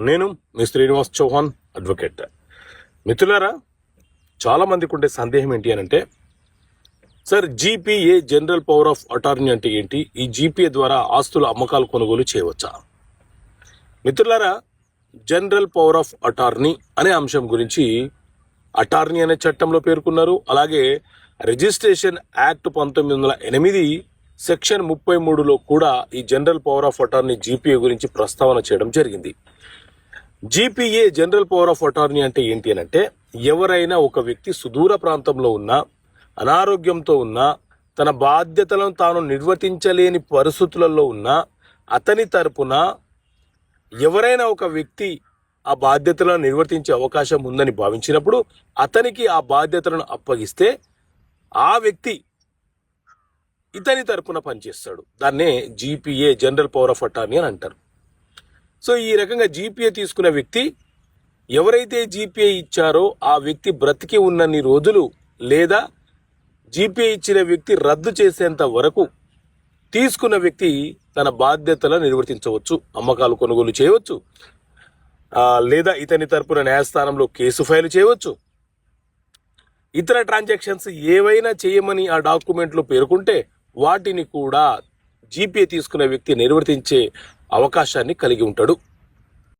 నేను మీ శ్రీనివాస్ చౌహాన్ అడ్వకేట్. మిత్రులారా, చాలా మందికి ఉండే సందేహం ఏంటి అని అంటే, sir GPA general power of attorney అంటే ఏంటి? ఈ జీపీఏ ద్వారా ఆస్తుల అమ్మకాలు కొనుగోలు చేయవచ్చా? మిత్రులారా, జనరల్ పవర్ ఆఫ్ అటార్నీ అనే అంశం గురించి అటార్నీ అనే చట్టంలో పేర్కొన్నారు. అలాగే రిజిస్ట్రేషన్ యాక్ట్ 1908 సెక్షన్ 33లో కూడా ఈ general power of attorney GPA గురించి ప్రస్తావన చేయడం జరిగింది. GPA general power of attorney అంటే ఏంటి అని అంటే, ఎవరైనా ఒక వ్యక్తి సుదూర ప్రాంతంలో ఉన్నా, అనారోగ్యంతో ఉన్నా, తన బాధ్యతలను తాను నిర్వర్తించలేని పరిస్థితులలో ఉన్నా, అతని తరపున ఎవరైనా ఒక వ్యక్తి ఆ బాధ్యతలను నిర్వర్తించే అవకాశం ఉందని భావించినప్పుడు అతనికి ఆ బాధ్యతలను అప్పగిస్తే ఆ వ్యక్తి ఇతని తరపున పనిచేస్తాడు. దాన్నే GPA general power of attorney అని అంటారు. సో ఈ రకంగా జీపీఏ తీసుకున్న వ్యక్తి, ఎవరైతే జీపీఏ ఇచ్చారో ఆ వ్యక్తి బ్రతికి ఉన్నన్ని రోజులు లేదా జీపీఏ ఇచ్చిన వ్యక్తి రద్దు చేసేంత వరకు తీసుకున్న వ్యక్తి తన బాధ్యతలను నిర్వర్తించవచ్చు, అమ్మకాలు కొనుగోలు చేయవచ్చు, లేదా ఇతని తరపున న్యాయస్థానంలో కేసు ఫైల్ చేయవచ్చు. ఇతర ట్రాన్సాక్షన్స్ ఏవైనా చేయమని ఆ డాక్యుమెంట్లో పేర్కొంటే వాటిని కూడా జీపీఏ తీసుకున్న వ్యక్తి నిర్వర్తించే అవకాశాన్ని కలిగి ఉంటాడు.